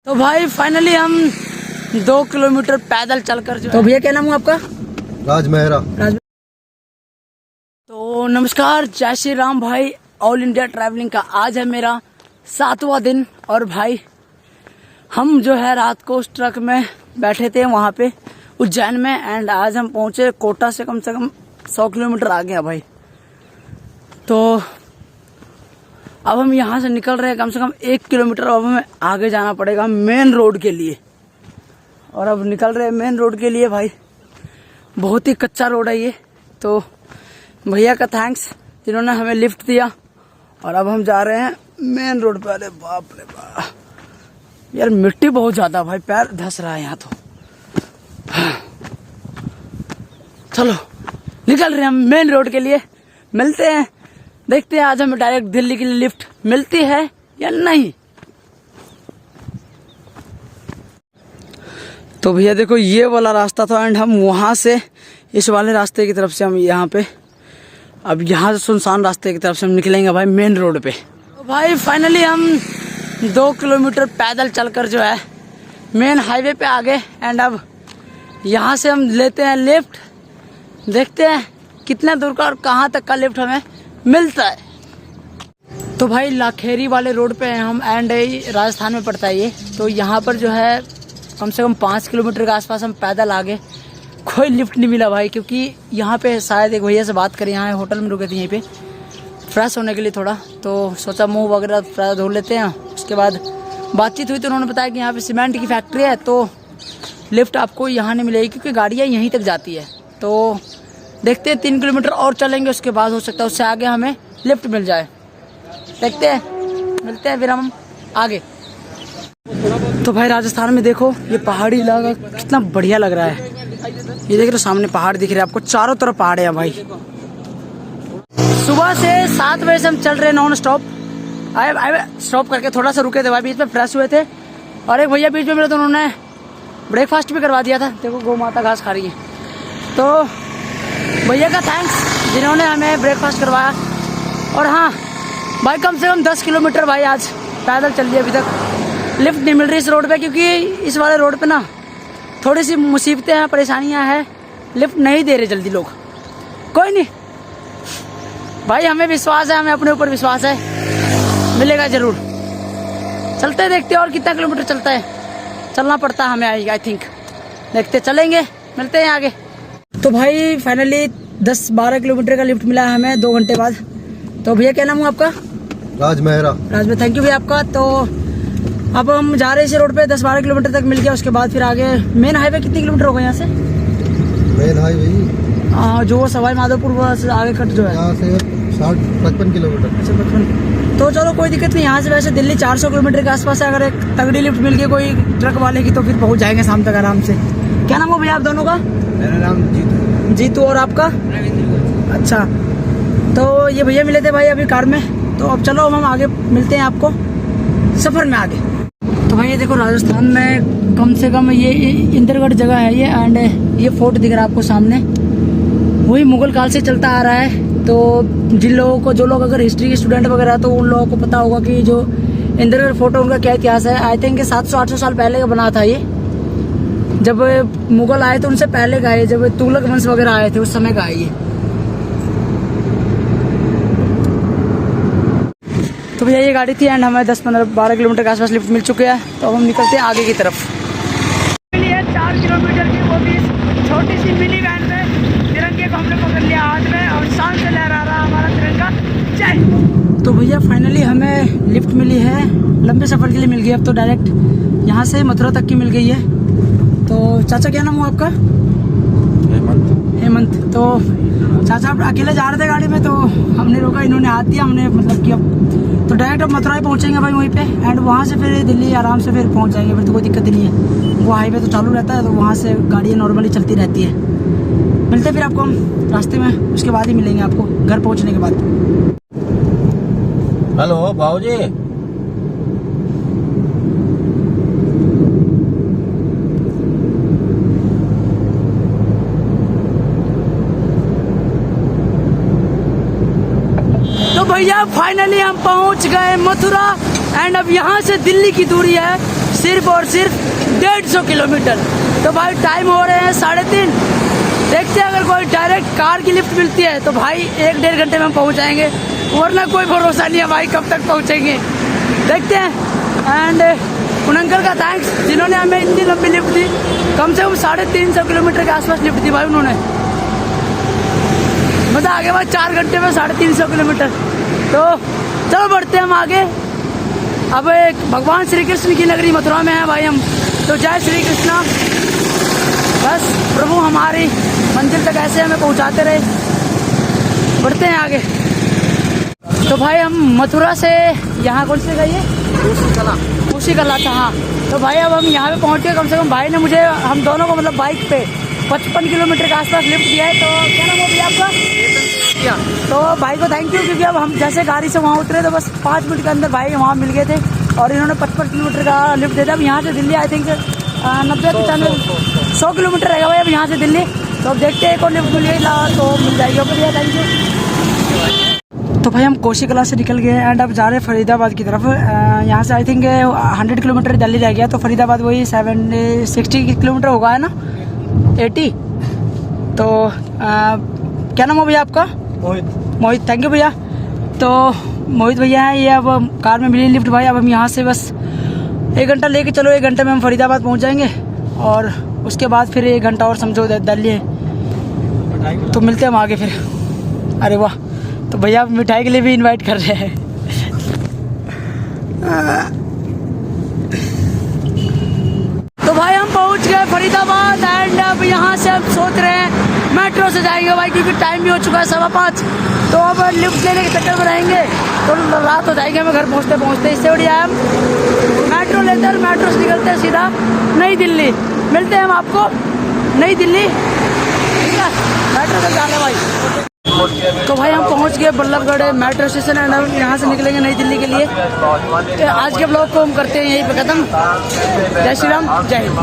राज मेहरा। तो नमस्कार, जय श्री राम भाई। ऑल इंडिया ट्रैवलिंग का आज है मेरा 7वां दिन और भाई हम जो है रात को उस ट्रक में बैठे थे वहाँ पे उज्जैन में एंड आज हम पहुंचे कोटा से कम 100 किलोमीटर आ गया भाई। तो अब हम यहाँ से निकल रहे हैं कम से कम 1 किलोमीटर। अब हमें आगे जाना पड़ेगा मेन रोड के लिए और अब निकल रहे हैं मेन रोड के लिए भाई। बहुत ही कच्चा रोड है ये। तो भैया का थैंक्स जिन्होंने हमें लिफ्ट दिया और अब हम जा रहे हैं मेन रोड पे। अरे बाप रे बाप यार, मिट्टी बहुत ज्यादा भाई, पैर धस रहा है यहाँ तो। चलो निकल रहे हैं हम मेन रोड के लिए। मिलते हैं, देखते हैं आज हमें डायरेक्ट दिल्ली के लिए लिफ्ट मिलती है या नहीं। तो भैया देखो ये वाला रास्ता था एंड हम वहां से इस वाले रास्ते की तरफ से हम यहाँ पे अब यहाँ से सुनसान रास्ते की तरफ से हम निकलेंगे भाई मेन रोड पे। तो भाई फाइनली हम 2 किलोमीटर पैदल चलकर जो है मेन हाईवे पे आ गए एंड अब यहाँ से हम लेते हैं लिफ्ट। देखते हैं कितना दूर का और कहाँ तक का लिफ्ट हमें मिलता है। तो भाई लाखेरी वाले रोड पे हैं हम एंड राजस्थान में पड़ता है ये। तो यहाँ पर जो है कम से कम 5 किलोमीटर के आसपास हम पैदल आ गए। कोई लिफ्ट नहीं मिला भाई, क्योंकि यहाँ पे शायद एक भैया से बात करें, यहाँ होटल में रुके थे यहीं पे फ्रेश होने के लिए थोड़ा। तो सोचा मुंह वगैरह धो लेते हैं। उसके बाद बातचीत हुई तो उन्होंने बताया कि यहाँ पे सीमेंट की फैक्ट्री है तो लिफ्ट आपको यहाँ नहीं मिलेगी क्योंकि गाड़ियाँ यहीं तक जाती है। तो देखते हैं 3 किलोमीटर और चलेंगे, उसके बाद हो सकता है उससे आगे हमें लिफ्ट मिल जाए। देखते हैं, मिलते हैं फिर हम आगे। तो भाई राजस्थान में देखो ये पहाड़ी इलाका कितना बढ़िया लग रहा है। ये देख रहे सामने पहाड़ दिख रहे हैं आपको, चारों तरफ पहाड़ है भाई। सुबह से 7 बजे से हम चल रहे हैं नॉन स्टॉप। आए स्टॉप करके थोड़ा सा रुके थे भाई, बीच में फ्रेश हुए थे और एक भैया बीच में मिले तो उन्होंने ब्रेकफास्ट भी करवा दिया था। देखो गौ माता घास खा रही है। तो भैया का थैंक्स जिन्होंने हमें ब्रेकफास्ट करवाया। और हाँ भाई कम से कम 10 किलोमीटर भाई आज पैदल चल लिए। अभी तक लिफ्ट नहीं मिल रही इस रोड पे, क्योंकि इस वाले रोड पे ना थोड़ी सी मुसीबतें हैं, परेशानियां हैं, लिफ्ट नहीं दे रहे जल्दी लोग। कोई नहीं भाई, हमें विश्वास है, हमें अपने ऊपर विश्वास है, मिलेगा जरूर। चलते हैं, देखते हैं और कितना किलोमीटर चलता है। चलना पड़ता है हमें आई थिंक। देखते चलेंगे, मिलते हैं आगे। तो भाई फाइनली 10-12 किलोमीटर का लिफ्ट मिला है हमें 2 घंटे बाद। तो भैया क्या नाम है आपका? राज मेहरा। राज में, थैंक यू भैया आपका। तो अब हम जा रहे हैं इस रोड पे 10-12 किलोमीटर तक मिल गया। उसके बाद फिर आगे मेन हाईवे कितने किलोमीटर होगा यहाँ से? मेन हाईवे जो सवाई माधोपुर से आगे कट जो है यहाँ से 55 किलोमीटर। अच्छा 55। तो चलो कोई दिक्कत नहीं। यहाँ से वैसे दिल्ली 400 किलोमीटर के आसपास है। अगर एक तगड़ी लिफ्ट मिल गई कोई ट्रक वाले की तो फिर पहुँच जाएंगे शाम तक आराम से। क्या नाम हो भैया आप दोनों का? मेरा नाम जीतू। जीतू। और आपका? अच्छा, तो ये भैया मिले थे भाई अभी कार में। तो अब चलो हम आगे मिलते हैं आपको सफर में आगे। तो भाई ये देखो राजस्थान में कम से कम ये इंद्रगढ़ जगह है ये एंड ये फोर्ट दिख रहा है आपको सामने, वही मुगल काल से चलता आ रहा है। तो जिन लोगों को, जो लोग अगर हिस्ट्री के स्टूडेंट वगैरह है तो उन लोगों को पता होगा कि जो इंद्रगढ़ फोर्ट है उनका क्या इतिहास है। आई थिंक 700-800 साल पहले का बना था ये। जब मुगल आए तो उनसे पहले का है, जब तुगलक वंश वगैरह आए थे उस समय का है ये। तो भैया ये गाड़ी थी एंड हमें 10-15-12 किलोमीटर के आसपास लिफ्ट मिल चुके हैं। तो अब हम निकलते हैं आगे की तरफ। 4 किलोमीटर की वो भी छोटी सी मिनी वैन में तिरंगे को हमने पकड़ लिया हाथ में और शान से लहरा रहा हमारा तिरंगा। जय। तो भैया फाइनली हमें लिफ्ट मिली है, लंबे सफर के लिए मिल गई। अब तो डायरेक्ट यहाँ से मथुरा तक की मिल गई है। तो चाचा क्या नाम हुआ आपका? हेमंत। तो चाचा आप अकेले जा रहे थे गाड़ी में तो हमने रोका, इन्होंने हाथ दिया, हमने मतलब कि अब तो डायरेक्ट अब मथुरा ही पहुंचेंगे भाई वहीं पे एंड वहाँ से फिर दिल्ली आराम से फिर पहुंच जाएंगे। फिर तो कोई दिक्कत ही नहीं है, वो हाईवे तो चालू रहता है तो वहाँ से गाड़ियाँ नॉर्मली चलती रहती है। मिलते फिर आपको हम रास्ते में, उसके बाद ही मिलेंगे आपको घर पहुँचने के बाद। हेलो भाऊजी। भैया फाइनली हम पहुंच गए मथुरा एंड अब यहाँ से दिल्ली की दूरी है सिर्फ और सिर्फ 150 किलोमीटर। तो भाई टाइम हो रहे हैं 3:30। देखते हैं अगर कोई डायरेक्ट कार की लिफ्ट मिलती है तो भाई 1-1.5 घंटे में हम पहुँच जाएंगे, वरना कोई भरोसा नहीं है भाई कब तक पहुँचेंगे। देखते हैं। एंड उन अंकल का थैंक्स जिन्होंने हमें इतनी लंबी लिफ्ट दी, कम से कम 350 किलोमीटर के आसपास लिफ्ट दी भाई उन्होंने। मज़ा आ गया भाई 4 घंटे में 350 किलोमीटर। तो चलो बढ़ते हैं हम आगे। अब एक भगवान श्री कृष्ण की नगरी मथुरा में है भाई हम। तो जय श्री कृष्णा। बस प्रभु हमारी मंजिल तक ऐसे हमें पहुंचाते रहे। बढ़ते हैं आगे। तो भाई हम मथुरा से यहाँ कौन सी गई है? कोसी कला था। हाँ तो भाई अब हम यहाँ पे पहुँच गए। कम से कम भाई ने मुझे, हम दोनों को मतलब बाइक पे 55 किलोमीटर के आसपास लिफ्ट दिया है। तो क्या नाम है भैया आपका? तो भाई को थैंक यू, क्योंकि अब हम जैसे गाड़ी से वहाँ उतरे तो बस 5 मिनट के अंदर भाई वहाँ मिल गए थे और इन्होंने 55 किलोमीटर का लिफ्ट दे दिया। अब यहाँ से दिल्ली आई थिंक 100 किलोमीटर रहेगा भाई अब यहाँ से दिल्ली। तो अब देखते हैं कौन लिफ्ट मिल गई तो मिल जाएगी। ओके भैया थैंक यू। तो भाई हम कोसी कला से निकल गए एंड अब जा रहे हैं फरीदाबाद की तरफ। यहाँ से आई थिंक 100 किलोमीटर दिल्ली रह गया, तो फरीदाबाद वही 60 किलोमीटर होगा है ना, 80। तो क्या नाम है भैया आपका? मोहित। थैंक यू भैया। तो मोहित भैया हैं ये। अब कार में मिली लिफ्ट भाई। अब हम यहाँ से बस 1 घंटा लेके चलो, 1 घंटे में हम फरीदाबाद पहुँच जाएंगे और उसके बाद फिर 1 घंटा और समझो दिल्ली है। तो मिलते हैं हम आगे फिर। अरे वाह, तो भैया मिठाई के लिए भी इनवाइट कर रहे हैं। तो भाई हम पहुंच गए फरीदाबाद एंड अब यहाँ से हम सोच रहे हैं मेट्रो से जाएंगे भाई, क्योंकि टाइम भी हो चुका है 5:15। तो अब लिफ्ट लेने के चक्कर में रहेंगे तो रात हो जाएगी हमें घर पहुँचते पहुँचते। इससे बढ़िया हम मेट्रो लेते हैं और मेट्रो से निकलते हैं सीधा नई दिल्ली। मिलते हैं हम आपको नई दिल्ली, ठीक है? मेट्रो से जाना भाई। तो भाई हम पहुंच गए बल्लभगढ़ मेट्रो स्टेशन एंड हम यहाँ से निकलेंगे नई दिल्ली के लिए। तो आज के ब्लॉग को हम करते हैं यहीं पे खत्म। जय श्री राम, जय हिंद।